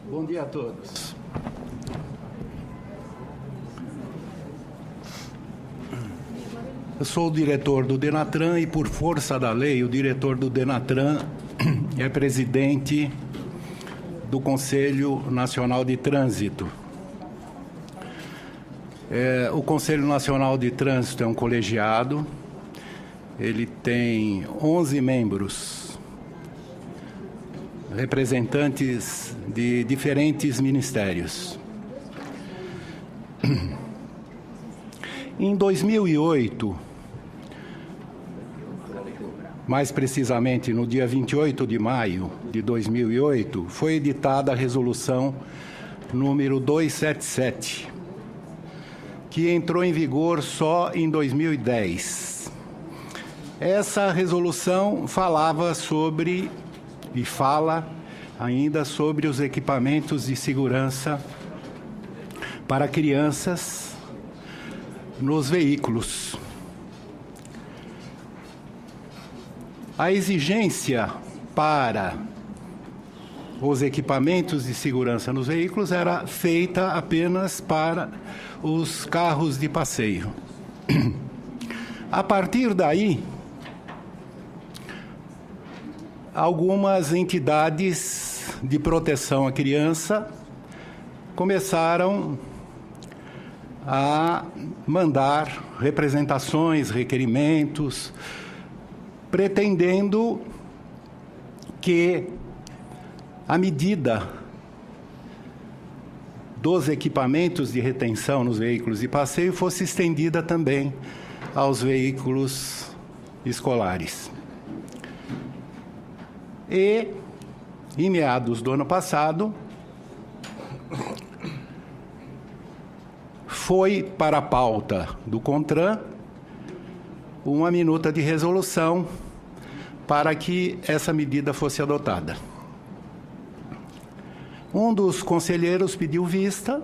Bom dia a todos. Eu sou o diretor do Denatran e, por força da lei, o diretor do Denatran é presidente do Conselho Nacional de Trânsito. O Conselho Nacional de Trânsito é um colegiado, ele tem 11 membros, representantes de diferentes ministérios. Em 2008, mais precisamente no dia 28 de maio de 2008, foi editada a resolução número 277, que entrou em vigor só em 2010. Essa resolução falava sobre, e fala ainda sobre os equipamentos de segurança para crianças nos veículos. A exigência para os equipamentos de segurança nos veículos era feita apenas para os carros de passeio. A partir daí, algumas entidades de proteção à criança começaram a mandar representações, requerimentos, pretendendo que a medida dos equipamentos de retenção nos veículos de passeio fosse estendida também aos veículos escolares. E, em meados do ano passado, foi para a pauta do CONTRAN uma minuta de resolução para que essa medida fosse adotada. Um dos conselheiros pediu vista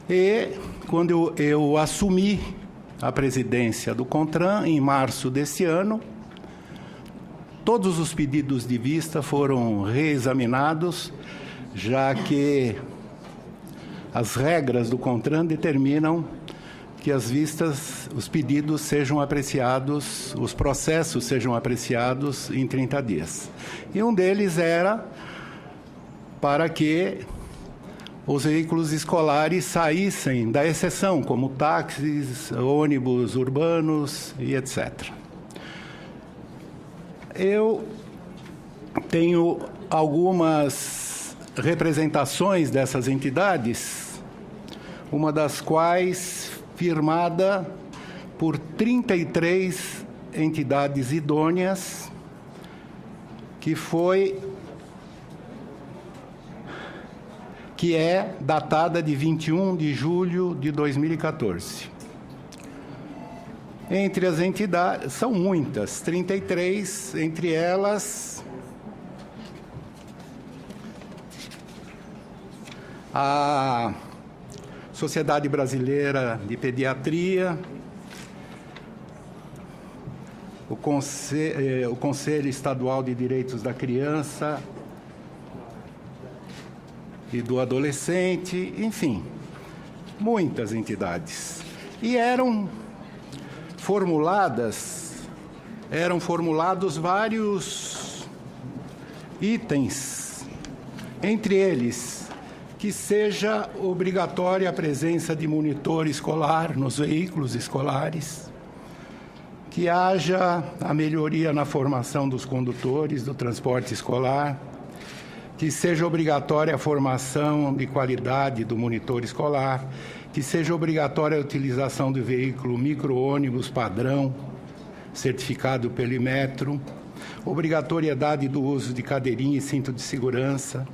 e, quando eu assumi a presidência do CONTRAN, em março deste ano, todos os pedidos de vista foram reexaminados, já que as regras do CONTRAN determinam que as vistas, os pedidos sejam apreciados, os processos sejam apreciados em 30 dias. E um deles era para que os veículos escolares saíssem da exceção, como táxis, ônibus urbanos e etc. Eu tenho algumas representações dessas entidades, uma das quais firmada por 33 entidades idôneas, que é datada de 21 de julho de 2014. Entre as entidades, são muitas, 33, entre elas a Sociedade Brasileira de Pediatria, o Conselho Estadual de Direitos da Criança e do Adolescente, enfim, muitas entidades. E eram formulados vários itens, entre eles que seja obrigatória a presença de monitor escolar nos veículos escolares, que haja a melhoria na formação dos condutores do transporte escolar, que seja obrigatória a formação de qualidade do monitor escolar, que seja obrigatória a utilização do veículo micro-ônibus padrão, certificado pelo Imetro, obrigatoriedade do uso de cadeirinha e cinto de segurança,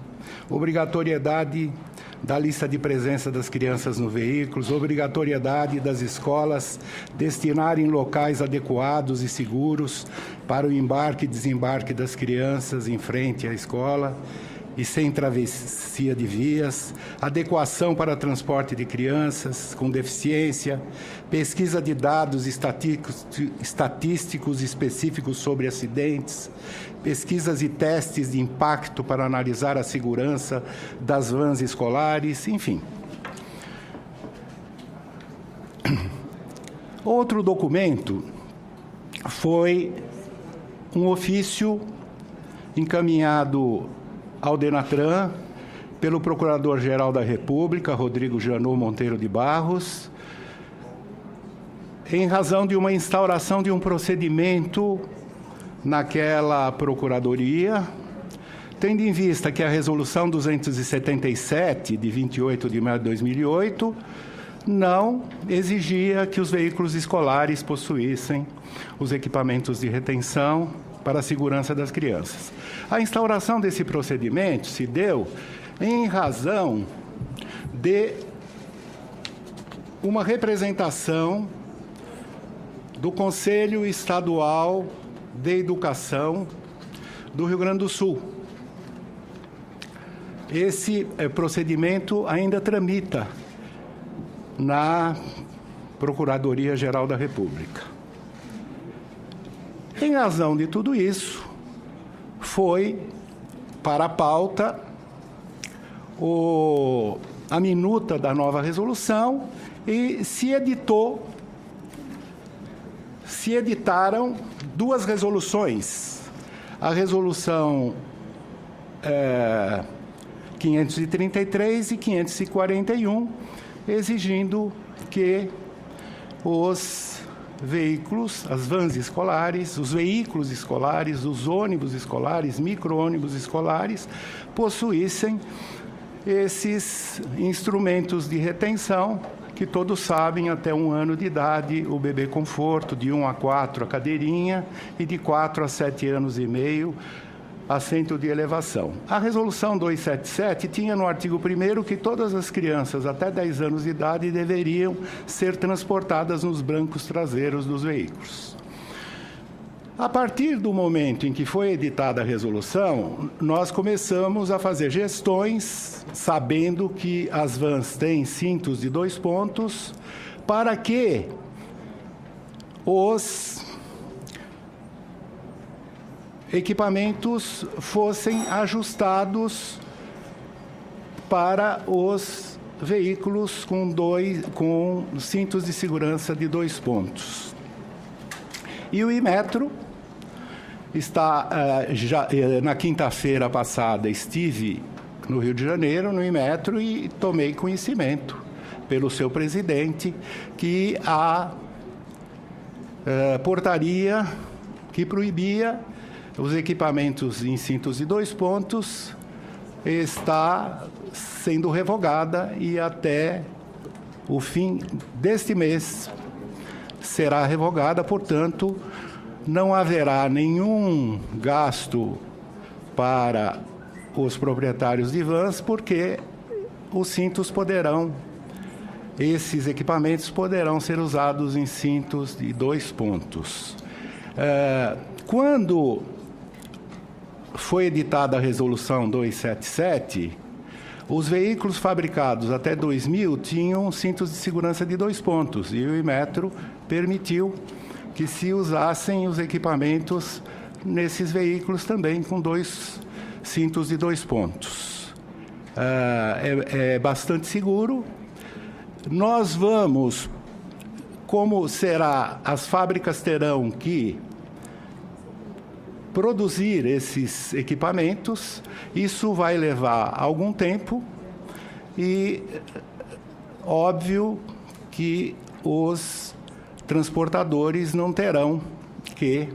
obrigatoriedade da lista de presença das crianças no veículo, obrigatoriedade das escolas destinarem locais adequados e seguros para o embarque e desembarque das crianças em frente à escola, e sem travessia de vias, adequação para transporte de crianças com deficiência, pesquisa de dados estatísticos específicos sobre acidentes, pesquisas e testes de impacto para analisar a segurança das vans escolares, enfim. Outro documento foi um ofício encaminhado ao DENATRAN pelo Procurador-Geral da República, Rodrigo Janot Monteiro de Barros, em razão de uma instauração de um procedimento naquela Procuradoria, tendo em vista que a Resolução 277, de 28 de maio de 2008, não exigia que os veículos escolares possuíssem os equipamentos de retenção para a segurança das crianças. A instauração desse procedimento se deu em razão de uma representação do Conselho Estadual de Educação do Rio Grande do Sul. Esse procedimento ainda tramita na Procuradoria-Geral da República. Em razão de tudo isso, foi para a pauta a minuta da nova resolução e se editaram duas resoluções. A resolução 533 e 541, exigindo que os veículos, as vans escolares, os veículos escolares, os ônibus escolares, micro-ônibus escolares, possuíssem esses instrumentos de retenção, que todos sabem, até 1 ano de idade, o bebê conforto, de 1 a 4 a cadeirinha, e de 4 a 7 anos e meio, assento de elevação. A Resolução 277 tinha no artigo 1º que todas as crianças até 10 anos de idade deveriam ser transportadas nos bancos traseiros dos veículos. A partir do momento em que foi editada a resolução, nós começamos a fazer gestões, sabendo que as vans têm cintos de 2 pontos, para que os equipamentos fossem ajustados para os veículos com cintos de segurança de 2 pontos. E o Imetro está, na quinta-feira passada, estive no Rio de Janeiro, no Imetro, e tomei conhecimento pelo seu presidente que a portaria que proibia os equipamentos em cintos de 2 pontos está sendo revogada e até o fim deste mês será revogada, portanto, não haverá nenhum gasto para os proprietários de vans, porque os cintos esses equipamentos poderão ser usados em cintos de 2 pontos. Quando foi editada a Resolução 277, os veículos fabricados até 2000 tinham cintos de segurança de 2 pontos, e o Imetro permitiu que se usassem os equipamentos nesses veículos também com 2 cintos de 2 pontos. É bastante seguro. Nós vamos, como será, as fábricas terão que produzir esses equipamentos, isso vai levar algum tempo e óbvio que os transportadores não terão que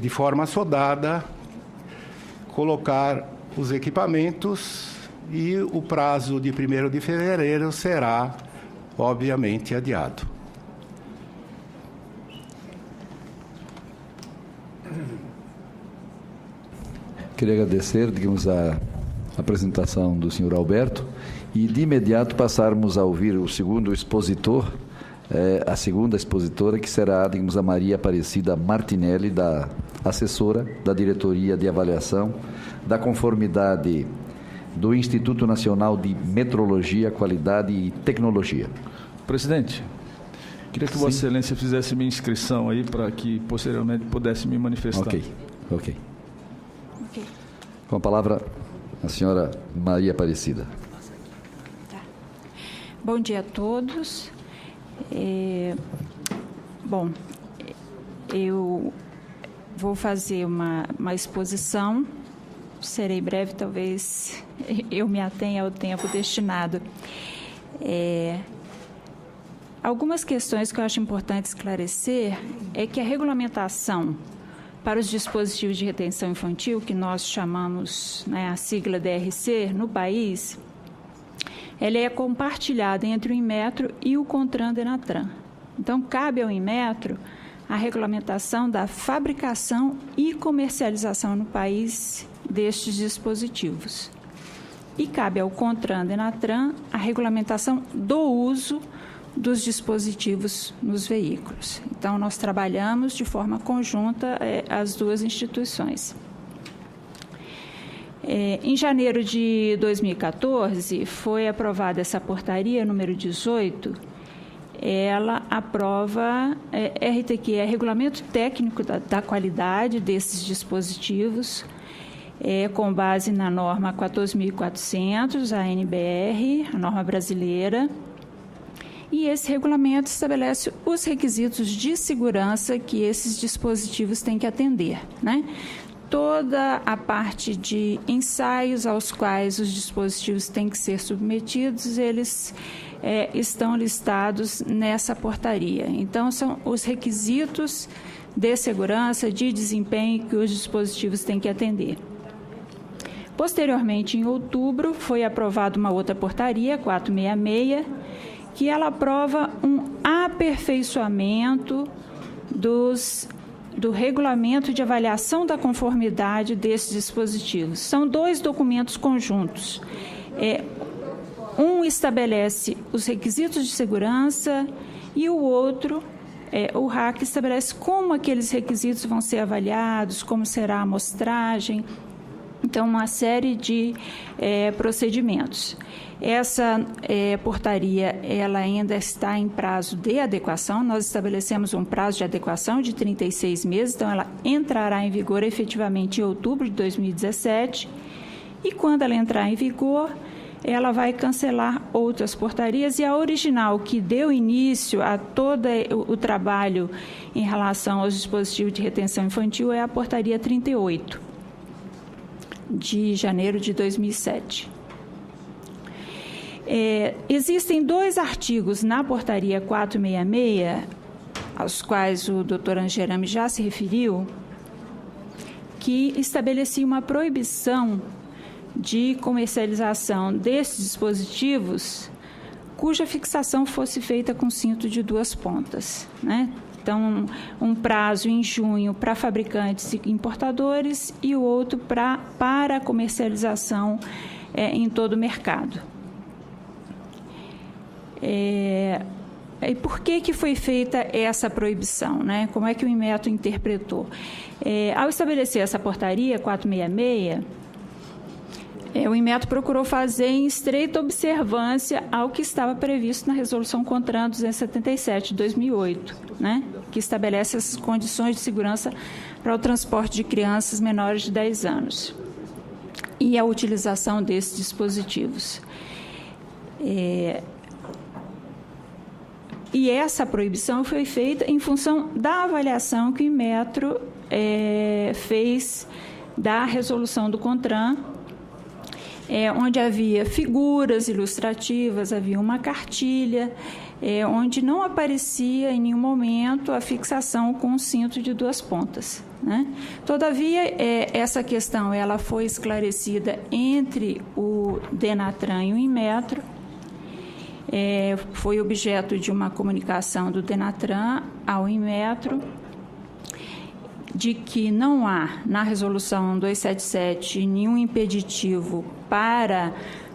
de forma soldada, colocar os equipamentos, e o prazo de 1º de fevereiro será, obviamente, adiado. Queria agradecer, a apresentação do senhor Alberto e, de imediato, passarmos a ouvir o segundo expositor, a segunda expositora, que será, a Maria Aparecida Martinelli, da assessora da Diretoria de Avaliação da Conformidade do Instituto Nacional de Metrologia, Qualidade e Tecnologia. Presidente, queria que Vossa Excelência fizesse minha inscrição aí para que posteriormente pudesse me manifestar. Ok. Com a palavra, a senhora Maria Aparecida. Tá. Bom dia a todos. Bom, eu vou fazer uma exposição, serei breve, talvez eu me atenha ao tempo destinado. Algumas questões que eu acho importante esclarecer é que a regulamentação para os dispositivos de retenção infantil, que nós chamamos, né, a sigla DRC, no país, ela é compartilhada entre o Inmetro e o CONTRAN-DENATRAN. Então, cabe ao Inmetro a regulamentação da fabricação e comercialização no país destes dispositivos. E cabe ao CONTRAN-DENATRAN a regulamentação do uso dos dispositivos nos veículos. Então, nós trabalhamos de forma conjunta as duas instituições. Em janeiro de 2014, foi aprovada essa portaria número 18. Ela aprova RTQ, Regulamento Técnico da Qualidade desses dispositivos, com base na norma 14.400, a ANBR, a norma brasileira. E esse regulamento estabelece os requisitos de segurança que esses dispositivos têm que atender, né? Toda a parte de ensaios aos quais os dispositivos têm que ser submetidos, eles estão listados nessa portaria. Então, são os requisitos de segurança, de desempenho que os dispositivos têm que atender. Posteriormente, em outubro, foi aprovada uma outra portaria, 466, que ela aprova um aperfeiçoamento do regulamento de avaliação da conformidade desses dispositivos. São dois documentos conjuntos. Um estabelece os requisitos de segurança e o outro, o RAC, estabelece como aqueles requisitos vão ser avaliados, como será a amostragem. Então, uma série de procedimentos. Essa portaria, ela ainda está em prazo de adequação. Nós estabelecemos um prazo de adequação de 36 meses, então ela entrará em vigor efetivamente em outubro de 2017. E quando ela entrar em vigor, ela vai cancelar outras portarias, e a original que deu início a todo o trabalho em relação aos dispositivos de retenção infantil é a portaria 38. De janeiro de 2007. Existem dois artigos na portaria 466, aos quais o doutor Angerame já se referiu, que estabeleciam uma proibição de comercialização desses dispositivos cuja fixação fosse feita com cinto de duas pontas, né? Então, um prazo em junho para fabricantes e importadores e o outro para comercialização em todo o mercado. E por que foi feita essa proibição, né? Como é que o Inmetro interpretou? Ao estabelecer essa portaria 466, o Inmetro procurou fazer em estreita observância ao que estava previsto na Resolução CONTRAN 277 de 2008, né, que estabelece as condições de segurança para o transporte de crianças menores de 10 anos e a utilização desses dispositivos. E essa proibição foi feita em função da avaliação que o Inmetro fez da resolução do CONTRAN, onde havia figuras ilustrativas, havia uma cartilha, onde não aparecia em nenhum momento a fixação com um cinto de duas pontas, né? Todavia, essa questão ela foi esclarecida entre o DENATRAN e o Inmetro. Foi objeto de uma comunicação do DENATRAN ao Inmetro, de que não há, na Resolução 277, nenhum impeditivo para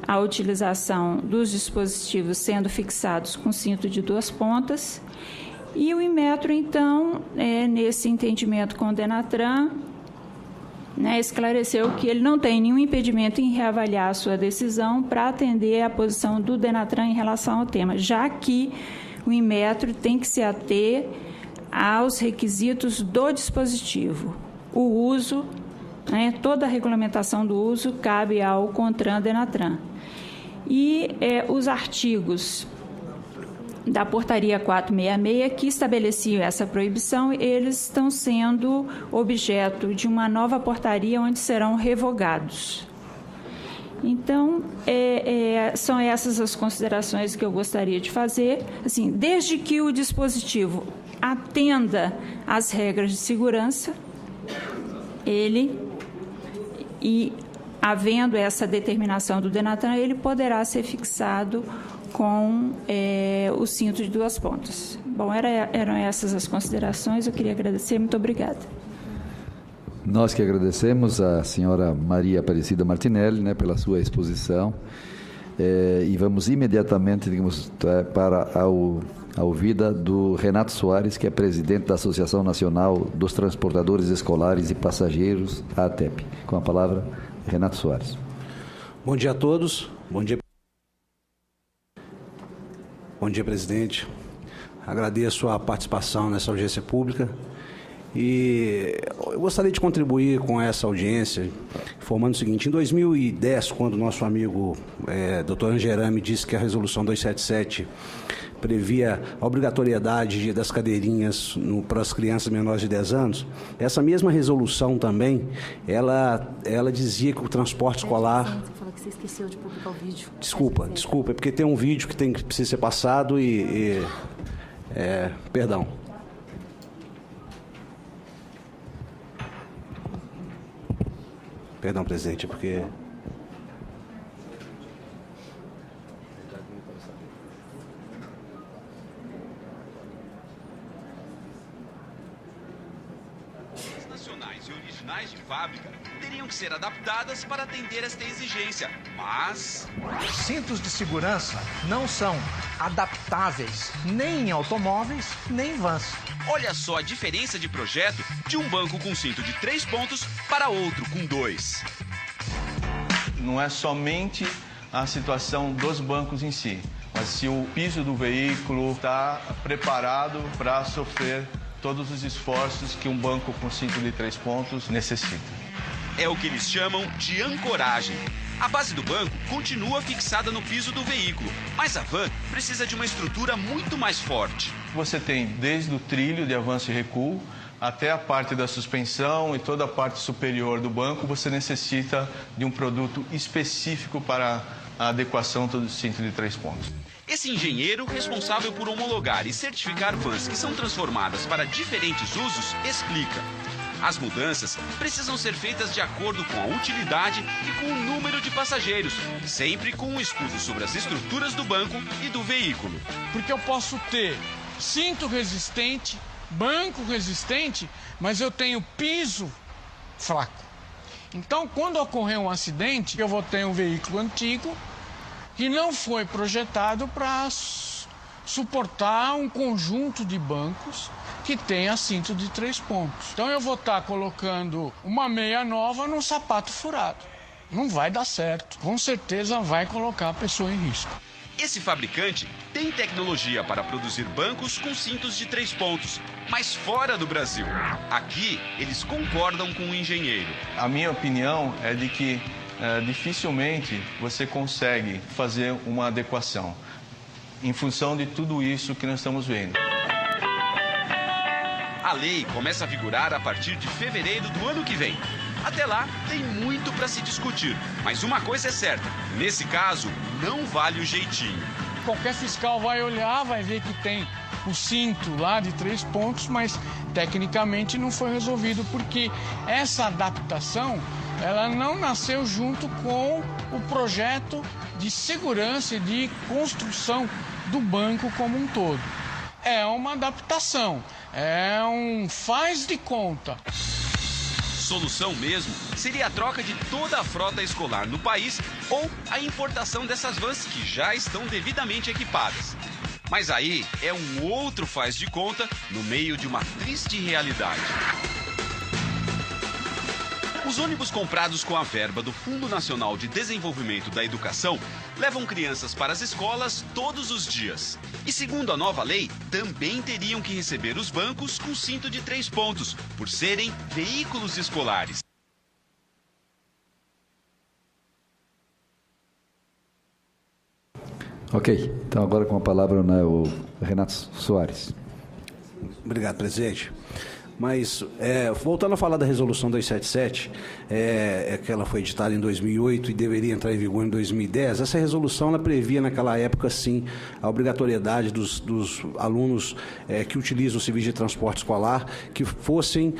a utilização dos dispositivos sendo fixados com cinto de duas pontas E o Inmetro, então, nesse entendimento com o Denatran, esclareceu que ele não tem nenhum impedimento em reavaliar a sua decisão para atender a posição do Denatran em relação ao tema, já que o Inmetro tem que se ater aos requisitos do dispositivo. O uso, toda a regulamentação do uso cabe ao CONTRAN Denatran. E os artigos da portaria 466, que estabeleciam essa proibição, eles estão sendo objeto de uma nova portaria onde serão revogados. Então, são essas as considerações que eu gostaria de fazer. Assim, desde que o dispositivo atenda às regras de segurança, havendo essa determinação do Denatran, ele poderá ser fixado com o cinto de 2 pontas. Bom, eram essas as considerações. Eu queria agradecer. Muito obrigada. Nós que agradecemos a senhora Maria Aparecida Martinelli, pela sua exposição, e vamos imediatamente, para a ouvida do Renato Soares, que é presidente da Associação Nacional dos Transportadores Escolares e Passageiros, a ATEP. Com a palavra, Renato Soares. Bom dia a todos. Bom dia, presidente. Agradeço a participação nessa audiência pública e eu gostaria de contribuir com essa audiência, informando o seguinte: em 2010, quando nosso amigo Dr. Angerami disse que a resolução 277 previa a obrigatoriedade das cadeirinhas para as crianças menores de 10 anos, essa mesma resolução também, ela dizia que o transporte escolar... Você falou que você esqueceu de publicar o vídeo. Desculpa, é porque tem um vídeo que precisa ser passado perdão. Perdão, presidente, é porque... nacionais e originais de fábrica teriam que ser adaptadas para atender esta exigência, mas... Os cintos de segurança não são adaptáveis nem em automóveis, nem em vans. Olha só a diferença de projeto de um banco com cinto de 3 pontos para outro com 2. Não é somente a situação dos bancos em si, mas se o piso do veículo está preparado para sofrer todos os esforços que um banco com cinto de 3 pontos necessita. É o que eles chamam de ancoragem. A base do banco continua fixada no piso do veículo, mas a van precisa de uma estrutura muito mais forte. Você tem desde o trilho de avanço e recuo até a parte da suspensão e toda a parte superior do banco, você necessita de um produto específico para a adequação do cinto de 3 pontos. Esse engenheiro, responsável por homologar e certificar vans que são transformadas para diferentes usos, explica. As mudanças precisam ser feitas de acordo com a utilidade e com o número de passageiros, sempre com um estudo sobre as estruturas do banco e do veículo. Porque eu posso ter cinto resistente, banco resistente, mas eu tenho piso fraco. Então, quando ocorrer um acidente, eu vou ter um veículo antigo que não foi projetado para suportar um conjunto de bancos que tenha cinto de 3 pontos. Então eu vou estar colocando uma meia nova num sapato furado. Não vai dar certo. Com certeza vai colocar a pessoa em risco. Esse fabricante tem tecnologia para produzir bancos com cintos de 3 pontos, mas fora do Brasil. Aqui, eles concordam com o engenheiro. A minha opinião é de que dificilmente você consegue fazer uma adequação em função de tudo isso que nós estamos vendo. A lei começa a vigorar a partir de fevereiro do ano que vem. Até lá, tem muito para se discutir. Mas uma coisa é certa, nesse caso, não vale o jeitinho. Qualquer fiscal vai olhar, vai ver que tem o cinto lá de 3 pontos, mas tecnicamente não foi resolvido, porque essa adaptação, ela não nasceu junto com o projeto de segurança e de construção do banco como um todo. É uma adaptação, é um faz de conta. Solução mesmo seria a troca de toda a frota escolar no país ou a importação dessas vans que já estão devidamente equipadas. Mas aí é um outro faz de conta no meio de uma triste realidade. Os ônibus comprados com a verba do Fundo Nacional de Desenvolvimento da Educação levam crianças para as escolas todos os dias. E segundo a nova lei, também teriam que receber os bancos com cinto de 3 pontos, por serem veículos escolares. Ok, então agora com a palavra, né, o Renato Soares. Obrigado, presidente. Mas, voltando a falar da resolução 277, que ela foi editada em 2008 e deveria entrar em vigor em 2010, essa resolução ela previa naquela época, sim, a obrigatoriedade dos alunos que utilizam o serviço de transporte escolar que fossem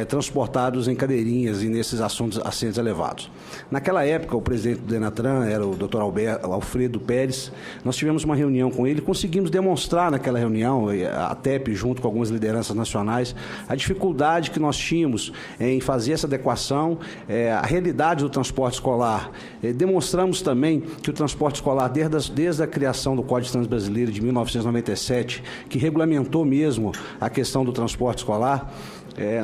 transportados em cadeirinhas e nesses assentos elevados. Naquela época, o presidente do Denatran era o Dr. Alfredo Pérez. Nós tivemos uma reunião com ele, conseguimos demonstrar naquela reunião, a TEP junto com algumas lideranças nacionais, a dificuldade que nós tínhamos em fazer essa adequação, a realidade do transporte escolar. Demonstramos também que o transporte escolar, desde a criação do Código de Trânsito Brasileiro de 1997, que regulamentou mesmo a questão do transporte escolar,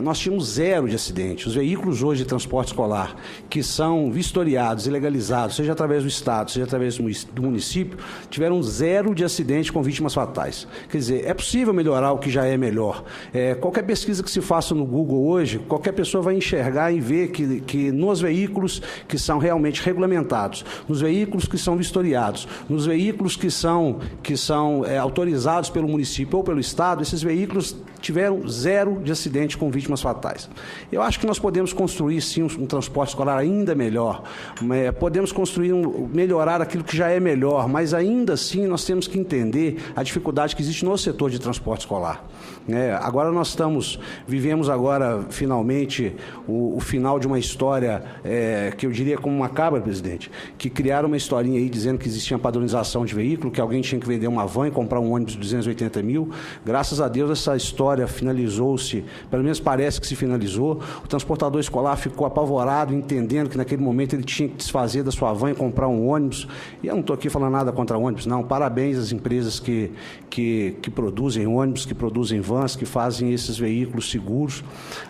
nós tínhamos 0 de acidente. Os veículos hoje de transporte escolar que são vistoriados e legalizados, seja através do Estado, seja através do município, tiveram 0 de acidente com vítimas fatais. Quer dizer, é possível melhorar o que já é melhor. Qualquer pesquisa que se faça no Google hoje, qualquer pessoa vai enxergar e ver que nos veículos que são realmente regulamentados, nos veículos que são vistoriados, nos veículos que são autorizados pelo município ou pelo Estado, esses veículos tiveram 0 de acidente com vítimas fatais. Eu acho que nós podemos construir, sim, um transporte escolar ainda melhor, podemos construir, melhorar aquilo que já é melhor, mas ainda assim nós temos que entender a dificuldade que existe no setor de transporte escolar. Agora vivemos agora, finalmente, o final de uma história que eu diria como macabra, presidente, que criaram uma historinha aí dizendo que existia uma padronização de veículo, que alguém tinha que vender uma van e comprar um ônibus de 280 mil. Graças a Deus essa história finalizou-se, pelo menos parece que se finalizou. O transportador escolar ficou apavorado, entendendo que naquele momento ele tinha que desfazer da sua van e comprar um ônibus. E eu não estou aqui falando nada contra ônibus, não. Parabéns às empresas que produzem ônibus, que produzem vans, que fazem esses veículos seguros.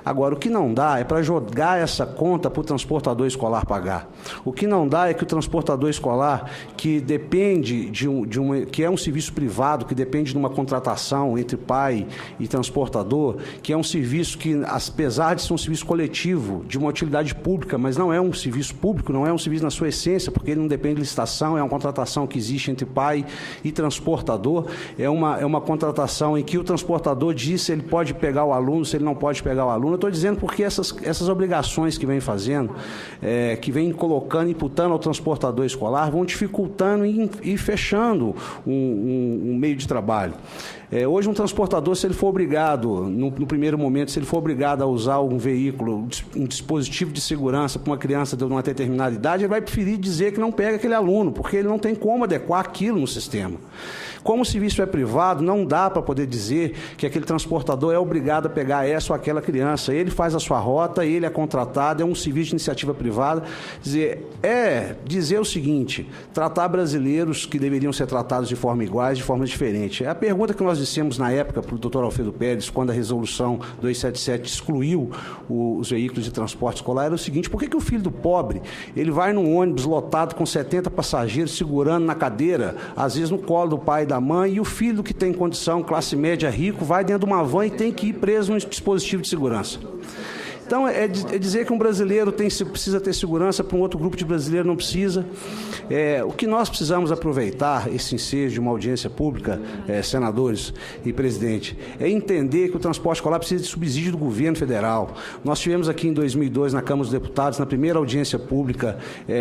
Agora, o que não dá é para jogar essa conta para o transportador escolar pagar. O que não dá é que o transportador escolar, que depende que é um serviço privado, que depende de uma contratação entre pai e transportador, que é um serviço que, apesar de ser um serviço coletivo, de uma utilidade pública, mas não é um serviço público, não é um serviço na sua essência, porque ele não depende de licitação, é uma contratação que existe entre pai e transportador, é uma contratação em que o transportador diz se ele pode pegar o aluno, se ele não pode pegar o aluno. Eu estou dizendo porque essas obrigações que vem fazendo, que vem colocando, imputando ao transportador escolar, vão dificultando e fechando um meio de trabalho. Hoje um transportador, se ele for obrigado, no primeiro momento, se ele for obrigado a usar um veículo, um dispositivo de segurança para uma criança de uma determinada idade, ele vai preferir dizer que não pega aquele aluno, porque ele não tem como adequar aquilo no sistema. Como o serviço é privado, não dá para poder dizer que aquele transportador é obrigado a pegar essa ou aquela criança. Ele faz a sua rota, ele é contratado, é um serviço de iniciativa privada. Dizer o seguinte, tratar brasileiros que deveriam ser tratados de forma iguais, de forma diferente. É a pergunta que nós dissemos na época para o Dr. Alfredo Pérez, quando a resolução 277 excluiu os veículos de transporte escolar, era o seguinte: por que o filho do pobre, ele vai num ônibus lotado com 70 passageiros segurando na cadeira, às vezes no colo do pai e da mãe, e o filho que tem condição, classe média, rico, vai dentro de uma van e tem que ir preso num dispositivo de segurança? Então, é dizer que um brasileiro precisa ter segurança, para um outro grupo de brasileiro não precisa. O que nós precisamos aproveitar, esse ensejo de uma audiência pública, senadores e presidente, é entender que o transporte escolar precisa de subsídio do governo federal. Nós tivemos aqui em 2002, na Câmara dos Deputados, na primeira audiência pública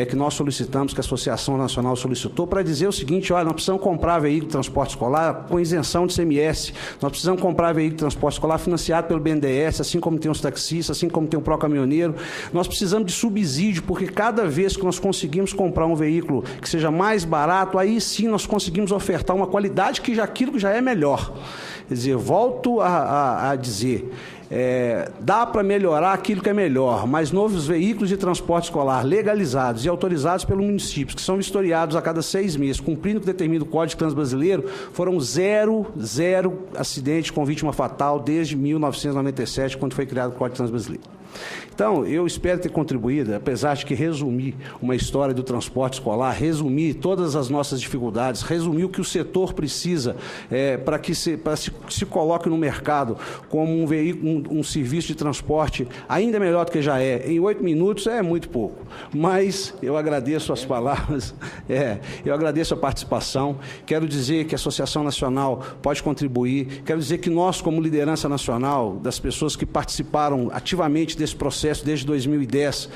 que nós solicitamos, que a Associação Nacional solicitou, para dizer o seguinte: olha, nós precisamos comprar veículo de transporte escolar com isenção de CMS, nós precisamos comprar veículo de transporte escolar financiado pelo BNDES, assim como tem os taxistas, assim como tem o pró-caminhoneiro. Nós precisamos de subsídio, porque cada vez que nós conseguimos comprar um veículo que seja mais barato, aí sim nós conseguimos ofertar uma qualidade aquilo que já é melhor. Quer dizer, volto a dizer, dá para melhorar aquilo que é melhor, mas novos veículos de transporte escolar legalizados e autorizados pelo município, que são vistoriados a cada 6 meses, cumprindo o que determina o Código de Trânsito Brasileiro, foram zero acidentes com vítima fatal desde 1997, quando foi criado o Código de Trânsito Brasileiro. Então, eu espero ter contribuído, apesar de que resumir uma história do transporte escolar, resumir todas as nossas dificuldades, resumir o que o setor precisa para que se coloque no mercado como um veículo, um serviço de transporte ainda melhor do que já é. Em 8 minutos é muito pouco, mas eu agradeço as palavras, eu agradeço a participação, quero dizer que a Associação Nacional pode contribuir, quero dizer que nós, como liderança nacional, das pessoas que participaram ativamente desse processo desde 2010,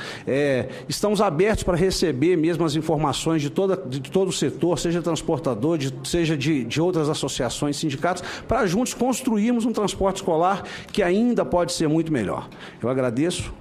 estamos abertos para receber mesmo as informações de todo o setor, seja transportador, seja de outras associações, sindicatos, para juntos construirmos um transporte escolar que ainda pode ser muito melhor. Eu agradeço,